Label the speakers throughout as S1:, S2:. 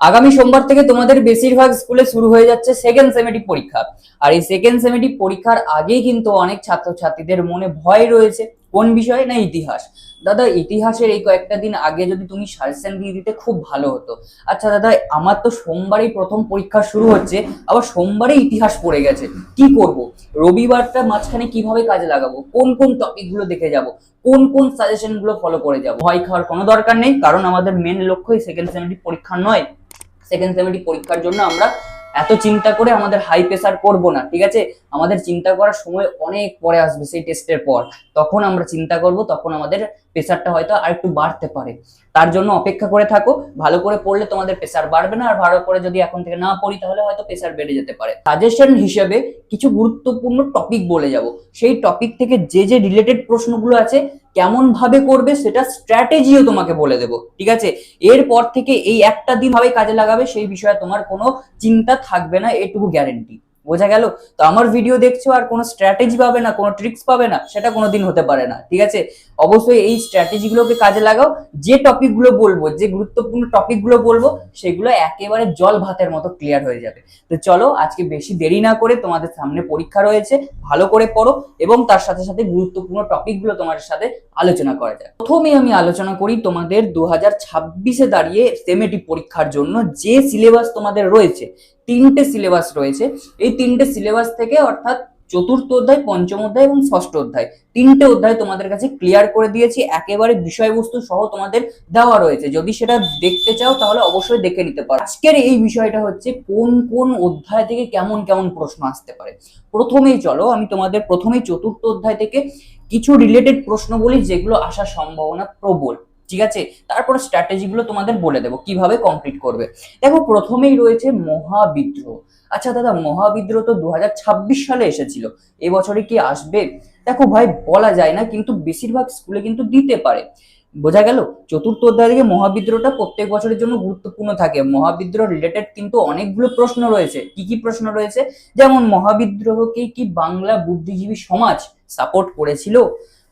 S1: আগামী সোমবার থেকে তোমাদের বেশিরভাগ স্কুলে শুরু হয়ে যাচ্ছে সেকেন্ড সেমেটিভ পরীক্ষা। আর এই সেকেন্ড সেমেটিভ পরীক্ষার আগেই কিন্তু অনেক ছাত্রছাত্রীদের মনে ভয় রয়েছে। কোন বিষয়ে? না, ইতিহাস। দাদা, ইতিহাসের এই কয়েকটা দিন আগে যদি তুমি সাজেশন দিয়ে দিতে খুব ভালো হতো। আচ্ছা দাদা, আমার তো সোমবারই প্রথম পরীক্ষা শুরু হচ্ছে, আবার সোমবারে ইতিহাস পড়ে গেছে, কি করব? রবিবারটা মাঝখানে কিভাবে কাজে লাগাবো? কোন কোন টপিক গুলো দেখে যাব? কোন কোন সাজেশন গুলো ফলো করে যাব? ভয় খাওয়ার কোনো দরকার নেই, কারণ আমাদের মেন লক্ষ্যই সেকেন্ড সেমেটিভ পরীক্ষা নয়। সেকেন্ড সেমেটিভ পরীক্ষার জন্য আমরা এত চিন্তা করে আমাদের হাই প্রেসার করব না, ঠিক আছে? আমাদের চিন্তা করার সময় অনেক পরে আসবে, সেই টেস্টের পর। তখন আমরা চিন্তা করব, তখন আমাদের প্রেসারটা হয়তো আর একটু বাড়তে পারে। তার জন্য অপেক্ষা করে থাকো। ভালো করে পড়লে তোমাদের প্রেসার বাড়বে না, আর ভালো করে যদি এখন থেকে না পড়ি তাহলে হয়তো প্রেসার বেড়ে যেতে পারে। সাজেশন হিসেবে কিছু গুরুত্বপূর্ণ টপিক বলে যাব। সেই টপিক থেকে যে যে রিলেটেড প্রশ্নগুলো আছে কেমন ভাবে করবে সেটা স্ট্র্যাটেজিও তোমাকে বলে দেবো, ঠিক আছে? এরপর থেকে এই একটা দিন ভাবে কাজে লাগাবে, সেই বিষয়ে তোমার কোনো চিন্তা থাকবে না, এটুকু গ্যারেন্টি। বোঝা গেল? তো আমার ভিডিও দেখছো আর কোনো স্ট্র্যাটেজি পাবে না, কোনো ট্রিক্স পাবে না, সেটা কোনোদিন হতে পারে না, ঠিক আছে? অবশ্যই এই স্ট্র্যাটেজিগুলোকে কাজে লাগাও। যে টপিকগুলো বলবো, যে গুরুত্বপূর্ণ টপিকগুলো বলবো, সেগুলো একেবারে জল ভাতের মতো ক্লিয়ার হয়ে যাবে। তো চলো, আজকে বেশি দেরি না করে, তোমাদের সামনে পরীক্ষা রয়েছে, ভালো করে পড়ো এবং তার সাথে সাথে গুরুত্বপূর্ণ টপিকগুলো তোমাদের সাথে আলোচনা করা যায়। প্রথমেই আমি আলোচনা করি তোমাদের 2026-এ দাঁড়িয়ে সেমেটিভ পরীক্ষার জন্য যে সিলেবাস তোমাদের রয়েছে। তিনটে সিলেবাস রয়েছে। এই তিনটে সিলেবাস থেকে, অর্থাৎ চতুর্থ অধ্যায়, পঞ্চম অধ্যায় এবং ষষ্ঠ অধ্যায়, তিনটে অধ্যায় তোমাদের কাছে ক্লিয়ার করে দিয়েছি, একেবারে বিষয়বস্তু সহ তোমাদের দেওয়া রয়েছে। যদি সেটা দেখতে চাও তাহলে অবশ্যই দেখে নিতে পারো। আজকের এই বিষয়টা হচ্ছে কোন কোন অধ্যায় থেকে কেমন কেমন প্রশ্ন আসতে পারে। প্রথমেই চলো, আমি তোমাদের প্রথমেই চতুর্থ অধ্যায় থেকে কিছু রিলেটেড প্রশ্ন বলি, যেগুলো আসার সম্ভাবনা প্রবল, ঠিক আছে? তারপরে স্ট্র্যাটেজিগুলো তোমাদের বলে দেবো কিভাবে কমপ্লিট করবে। দেখো, প্রথমেই রয়েছে মহাবিদ্রোহ। আচ্ছা দাদা, মহাবিদ্রোহ তো 2026 সালে এসেছিল, এবছরে কি আসবে? দেখো ভাই, বলা যায় না, কিন্তু বেশিরভাগ স্কুলে কিন্তু দিতে পারে। বোঝা গেল? চতুর্থ অধ্যায় থেকে মহাবিদ্রোহটা প্রত্যেক বছরের জন্য গুরুত্বপূর্ণ থাকে। মহাবিদ্রোহ রিলেটেড কিন্তু অনেকগুলো প্রশ্ন রয়েছে। কি কি প্রশ্ন রয়েছে? যেমন মহাবিদ্রোহকে কি বাংলা বুদ্ধিজীবী সমাজ সাপোর্ট করেছিল,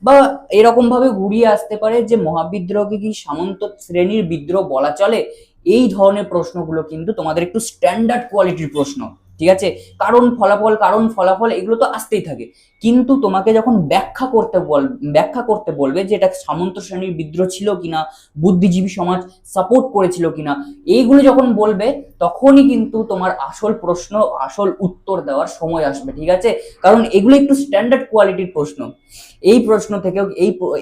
S1: বা এরকম ভাবে ঘুরিয়ে আসতে পারে যে মহাবিদ্রোহকে কি সামন্ত শ্রেণীর বিদ্রোহ বলা চলে। এই ধরনের প্রশ্নগুলো কিন্তু তোমাদের একটু স্ট্যান্ডার্ড কোয়ালিটির প্রশ্ন, ঠিক আছে? কারণ ফলাফল এগুলো তো আসতেই থাকে, কিন্তু তোমাকে যখন ব্যাখ্যা করতে বলবে যে এটা সামন্ত শ্রেণীর বিদ্রোহ ছিল কিনা, বুদ্ধিজীবী সমাজ সাপোর্ট করেছিল কিনা, এইগুলো যখন বলবে, তখনই কিন্তু তোমার আসল প্রশ্ন, আসল উত্তর দেওয়ার সময় আসবে, ঠিক আছে? কারণ এগুলো একটু স্ট্যান্ডার্ড কোয়ালিটির প্রশ্ন। এই প্রশ্ন থেকেও,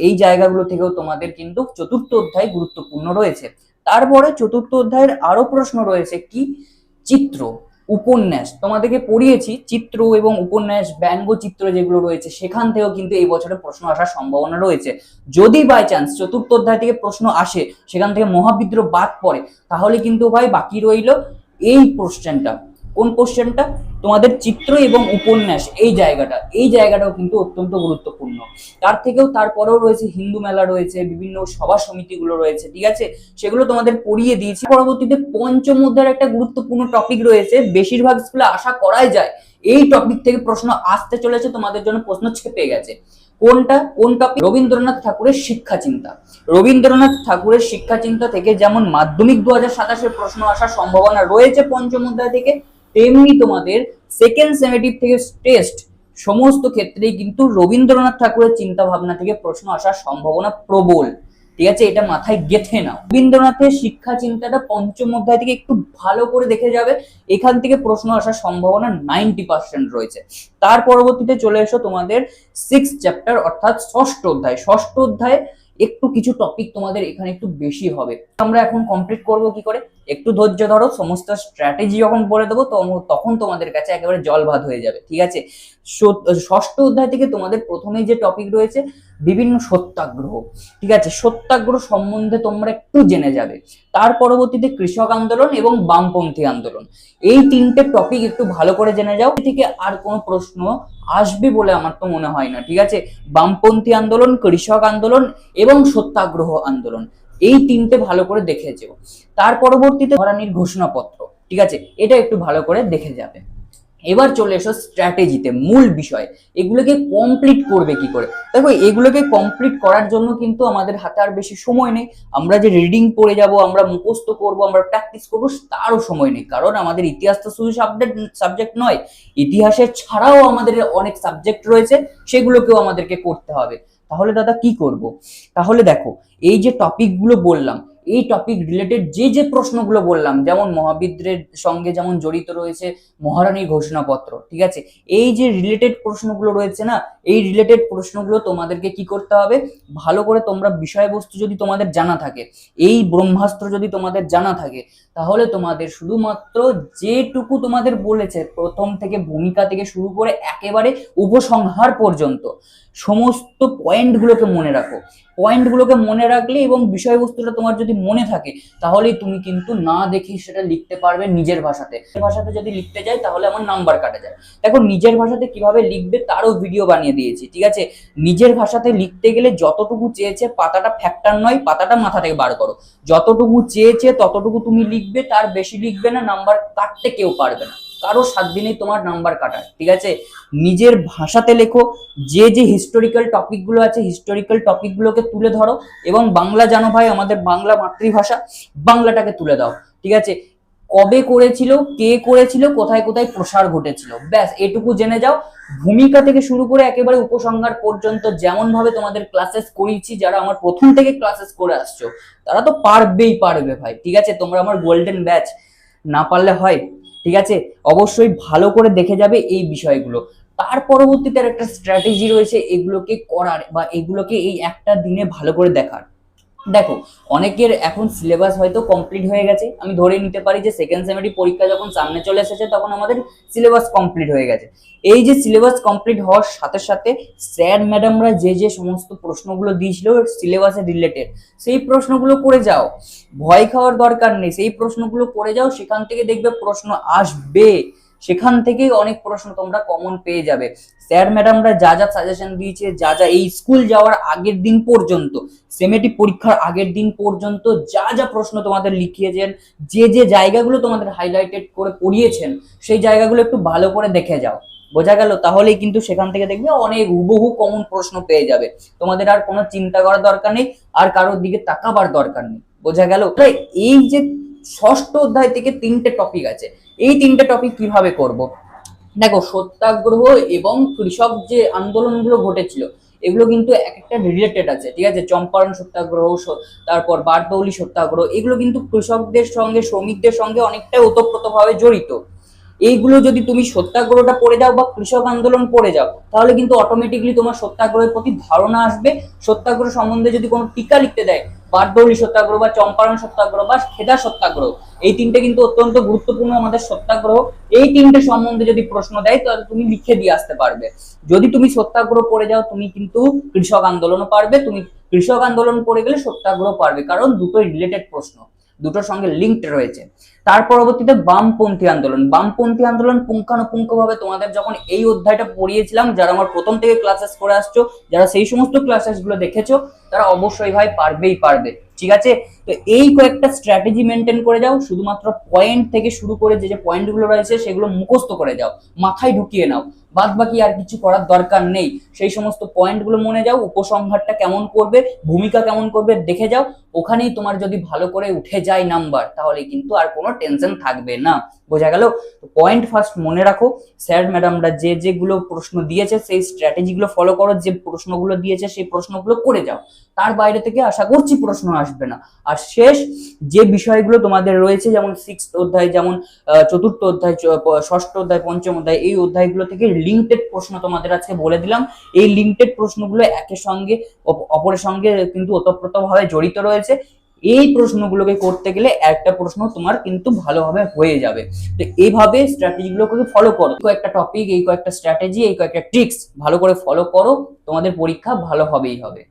S1: এই জায়গাগুলো থেকেও তোমাদের কিন্তু চতুর্থ অধ্যায় গুরুত্বপূর্ণ রয়েছে। তারপরে চতুর্থ অধ্যায়ের আরো প্রশ্ন রয়েছে, কি? চিত্র, উপন্যাস। তোমাদেরকে পড়িয়েছি চিত্র এবং উপন্যাস, ব্যঙ্গচিত্র যেগুলো রয়েছে, সেখান থেকেও কিন্তু এই বছরে প্রশ্ন আসার সম্ভাবনা রয়েছে। যদি বাই চান্স চতুর্থ অধ্যায় থেকে প্রশ্ন আসে, সেখান থেকে মহাবিদ্রোহ বাদ পড়ে, তাহলে কিন্তু ভাই বাকি রইল এই কোশ্চেনটা। কোন কোশ্চেনটা? তোমাদের চিত্র এবং উপন্যাস, এই জায়গাটাও কিন্তু অত্যন্ত গুরুত্বপূর্ণ। তারপরেও রয়েছে হিন্দু মেলা, রয়েছে বিভিন্ন সভা সমিতিগুলো রয়েছে, ঠিক আছে? সেগুলো তোমাদের পড়িয়ে দিয়েছি। পরবর্তীতে পঞ্চম অধ্যায়ের একটা গুরুত্বপূর্ণ টপিক রয়েছে, বেশিরভাগ স্কুলে আশা করাই যায় এই টপিক থেকে প্রশ্ন আসতে চলেছে, তোমাদের জন্য প্রশ্ন ছেপে গেছে। কোনটা? কোন টপিক? রবীন্দ্রনাথ ঠাকুরের শিক্ষা চিন্তা। রবীন্দ্রনাথ ঠাকুরের শিক্ষা চিন্তা থেকে যেমন মাধ্যমিক 2027-এর প্রশ্ন আসার সম্ভাবনা রয়েছে পঞ্চম অধ্যায় থেকে, তেমনি তোমাদের সেকেন্ড সেমেটিভ থেকে টেস্ট, সমস্ত ক্ষেত্রেই কিন্তু রবীন্দ্রনাথ ঠাকুরের চিন্তা ভাবনা থেকে প্রশ্ন আসার সম্ভাবনা প্রবল, ঠিক আছে? এটা মাথায় গেঁথে নাও। রবীন্দ্রনাথের শিক্ষা চিন্তাটা পঞ্চম অধ্যায় থেকে একটু ভালো করে দেখে যাবে, এখান থেকে প্রশ্ন আসার সম্ভাবনা 90% রয়েছে। তার পরবর্তীতে চলে এসো তোমাদের 6th চ্যাপ্টার, অর্থাৎ ষষ্ঠ অধ্যায়। ষষ্ঠ অধ্যায় একটু কিছু টপিক তোমাদের এখানে একটু বেশি হবে। আমরা এখন কমপ্লিট করব কি করে? একটু ধৈর্য ধরো, সমস্ত স্ট্র্যাটেজি যখন বলে দেবো তখন তোমাদের কাছে একেবারে জল ভাত হয়ে যাবে, ঠিক আছে? ষষ্ঠ অধ্যায় থেকে তোমাদের প্রথমেই যে টপিক রয়েছে, বিভিন্ন সত্যাগ্রহ, ঠিক আছে? সত্যাগ্রহ সম্বন্ধে তোমরা একটু জেনে যাবে। তার পরবর্তীতে কৃষক আন্দোলন এবং বামপন্থী আন্দোলন, এই তিনটে টপিক একটু ভালো করে জেনে যাও। থেকে আর কোনো প্রশ্ন আসবে বলে আমার তো মনে হয় না, ঠিক আছে? বামপন্থী আন্দোলন, কৃষক আন্দোলন এবং সত্যাগ্রহ আন্দোলন, এই তিনটে ভালো করে দেখে যেও। তার পরবর্তীতে মহারানীর ঘোষণাপত্র, ঠিক আছে? এটা একটু ভালো করে দেখে যাবে। এবার চলে এসো স্ট্র্যাটেজিতে, মূল বিষয় এগুলোকে কমপ্লিট করবে কি করে। দেখো এগুলোকে কমপ্লিট করার জন্য কিন্তু আমাদের হাতে আর বেশি সময় নেই। আমরা যে রিডিং পড়ে যাব, আমরা মুখস্থ করব, আমরা প্র্যাকটিস করবো, তারও সময় নেই। কারণ আমাদের ইতিহাস তো শুধু সাবজেক্ট নয়, ইতিহাসের ছাড়াও আমাদের অনেক সাবজেক্ট রয়েছে, সেগুলোকেও আমাদেরকে করতে হবে। তাহলে দাদা কি করব? তাহলে দেখো এই যে টপিকগুলো বললাম, এই টপিক রিলেটেড যে যে প্রশ্নগুলো বললাম, যেমন মহাবিদ্রের সঙ্গে যেমন জড়িত রয়েছে মহারানীর ঘোষণাপত্র, ঠিক আছে, এই যে রিলেটেড প্রশ্নগুলো রয়েছে না, এই রিলেটেড প্রশ্নগুলো তোমাদেরকে কি করতে হবে, ভালো করে তোমরা বিষয়বস্তু যদি তোমাদের জানা থাকে, এই ব্রহ্মাস্ত্র যদি তোমাদের জানা থাকে, তাহলে তোমাদের শুধুমাত্র যেটুকু তোমাদের বলেছে প্রথম থেকে ভূমিকা থেকে শুরু করে একেবারে উপসংহার পর্যন্ত সমস্ত পয়েন্টগুলোকে মনে রাখো। পয়েন্টগুলোকে মনে রাখলে এবং বিষয়বস্তুটা তোমার যদি মনে থাকে, তাহলেই তুমি কিন্তু না দেখেই সেটা লিখতে পারবে নিজের ভাষাতে। ভাষাতে যদি লিখতে যাই তাহলে আমার নাম্বার কাটা যায়। দেখো নিজের ভাষাতে কিভাবে লিখবে তারও ভিডিও বানিয়ে দিয়েছি, ঠিক আছে। নিজের ভাষাতে লিখতে গেলে যতটুকু চেয়েছে, পাতাটা ফ্যাক্টর নয়, পাতাটা মাথা থেকে বার করো, যতটুকু চেয়েছে ততটুকু তুমি লিখবে, তার বেশি লিখবে না, নাম্বার কাটতে কেউ পারবে না, কারো 7 দিনেই তোমার নাম্বার কাটায়, ঠিক আছে। নিজের ভাষাতে লেখো, যে যে হিস্টোরিক্যাল টপিকগুলো আছে হিস্টোরিক্যাল টপিকগুলোকে তুলে ধরো, এবং বাংলা জানো ভাই, আমাদের বাংলা মাতৃভাষা, বাংলাটাকে তুলে দাও, ঠিক আছে। কবে করেছিল, কে করেছিল, কোথায় কোথায় প্রসার ঘটেছিল, ব্যাস এটুকু জেনে যাও। ভূমিকা থেকে শুরু করে একেবারে উপসংহার পর্যন্ত যেমন ভাবে তোমাদের ক্লাসেস করিয়েছি, যারা আমার প্রথম থেকে ক্লাসেস করে আসছো তারা তো পারবেই পারবে ভাই, ঠিক আছে। তোমরা আমার গোল্ডেন ব্যাচ, না পারলে হয়, ঠিক আছে। অবশ্যই ভালো করে দেখে যাবে এই বিষয়গুলো। তার পরবর্তীতে একটা স্ট্র্যাটেজি রয়েছে এগুলোকে করার, বা এগুলোকে এই একটা দিনে ভালো করে দেখার। দেখো অনেকের এখন সিলেবাস হয়তো কমপ্লিট হয়ে গেছে, আমি ধরে নিতে পারি যে সেকেন্ড সেমেস্টার পরীক্ষা যখন সামনে চলে এসেছে তখন আমাদের সিলেবাস কমপ্লিট হয়ে গেছে। এই যে সিলেবাস কমপ্লিট হওয়ার সাথে সাথে স্যার ম্যাডামরা যে যে সমস্ত প্রশ্নগুলো দিয়েছিল সিলেবাসের রিলেটেড, সেই প্রশ্নগুলো করে যাও, ভয় খাওয়ার দরকার নেই, সেই প্রশ্নগুলো করে যাও, সেখান থেকে দেখবে প্রশ্ন আসবে, সেখান থেকেই অনেক প্রশ্ন তোমরা কমন পেয়ে যাবে। স্যার ম্যাডামরা যা যা সাজেশন দিয়েছে, যা যা এই স্কুল যাওয়ার আগের দিন পর্যন্ত, সেমেটি পরীক্ষার আগের দিন পর্যন্ত যা যা প্রশ্ন তোমাদের লিখিয়েছেন, যে যে জায়গাগুলো তোমাদের হাইলাইটেড করে পড়িয়েছেন, সেই জায়গাগুলো একটু ভালো করে দেখে যাও, বোঝা গেল। তাহলেই কিন্তু সেখান থেকে দেখবে অনেক হুবহু কমন প্রশ্ন পেয়ে যাবে, তোমাদের আর কোনো চিন্তা করার দরকার নেই, আর কারোর দিকে তাকাবার দরকার নেই, বোঝা গেল। এই যে ষষ্ঠ অধ্যায় থেকে 3টে টপিক আছে, এই 3টে টপিক কিভাবে করব। দেখো সত্যাগ্রহ এবং কৃষক যে আন্দোলনগুলো ঘটেছিল, এগুলো কিন্তু এক একটা রিলেটেড আছে, ঠিক আছে। চম্পারণ সত্যাগ্রহ, তারপর বারদৌলি সত্যাগ্রহ, এগুলো কিন্তু কৃষকদের সঙ্গে, শ্রমিকদের সঙ্গে অনেকটাই ওতপ্রোতভাবে জড়িত। এইগুলো যদি তুমি সত্যাগ্রহটা পড়ে যাও বা কৃষক আন্দোলন পড়ে যাও, তাহলে কিন্তু অটোমেটিকলি তোমার সত্যাগ্রহের প্রতি ধারণা আসবে। সত্যাগ্রহ সম্বন্ধে যদি কোনো টিকা লিখতে দেয়, বারদৌলি সত্যাগ্রহ বা চম্পারণ সত্যাগ্রহ বা খেদা সত্যাগ্রহ, এই 3টে কিন্তু অত্যন্ত গুরুত্বপূর্ণ আমাদের সত্যাগ্রহ। এই 3টে সম্বন্ধে যদি প্রশ্ন দেয় তাহলে তুমি লিখে দিয়ে আসতে পারবে। যদি তুমি সত্যাগ্রহ পড়ে যাও, তুমি কিন্তু কৃষক আন্দোলনও পারবে, তুমি কৃষক আন্দোলন পড়ে গেলে সত্যাগ্রহ পারবে, কারণ দুটোই রিলেটেড প্রশ্ন, দুটোর সঙ্গে লিঙ্কড রয়েছে। তার পরবর্তীতে বামপন্থী আন্দোলন, বামপন্থী আন্দোলন পুঙ্খানুপুঙ্খভাবে তোমাদের যখন এই অধ্যায়টা পড়িয়েছিলাম, যারা আমার প্রথম থেকে ক্লাসেস করে আসছো, যারা সেই সমস্ত ক্লাসেস গুলো দেখেছো, তারা অবশ্যই ভাই পারবেই পারবে, ঠিক আছে। তো এই কয়েকটা স্ট্র্যাটেজি মেনটেন করে যাও, শুধুমাত্র পয়েন্ট থেকে শুরু করে যে যে পয়েন্টগুলো রয়েছে সেগুলো মুখস্থ করে যাও, মাথায় ঢুকিয়ে নাও, বাদ বাকি আর কিছু করার দরকার নেই। সেই সমস্ত পয়েন্টগুলো মনে যাও, উপসংহারটা কেমন করবে, ভূমিকা কেমন করবে দেখে যাও, ওখানেই তোমার যদি ভালো করে উঠে যায় নাম্বার, তাহলে কিন্তু আর কোনো টেনশন থাকবে না, বোঝা গেল। পয়েন্ট ফার্স্ট মনে রাখো, স্যার ম্যাডামরা যে যেগুলো প্রশ্ন দিয়েছে সেই স্ট্র্যাটেজিগুলো ফলো করো, যে প্রশ্নগুলো দিয়েছে সেই প্রশ্নগুলো করে যাও, তার বাইরে থেকে আশা করছি প্রশ্ন আসবে না। আর শেষ যে বিষয়গুলো তোমাদের রয়েছে, যেমন 6th অধ্যায়, যেমন 4র্থ অধ্যায়, 6ষ্ঠ অধ্যায়, 5ম অধ্যায়, এই অধ্যায়গুলো থেকে লিঙ্কটেড প্রশ্ন তোমাদের আজকে বলে দিলাম। এই লিঙ্কটেড প্রশ্নগুলো একের সঙ্গে অপরের সঙ্গে কিন্তু ওতপ্রোতভাবে জড়িত রয়েছে। এই প্রশ্নগুলোকে করতে গেলে একটা প্রশ্ন তোমার কিন্তু ভালোভাবে হয়ে যাবে। তো এইভাবে স্ট্র্যাটেজিগুলোকে ফলো করো, কয়েকটা টপিক, এই কয়েকটা স্ট্র্যাটেজি, এই কয়েকটা ট্রিক্স ভালো করে ফলো করো, তোমাদের পরীক্ষা ভালো হবেই হবে।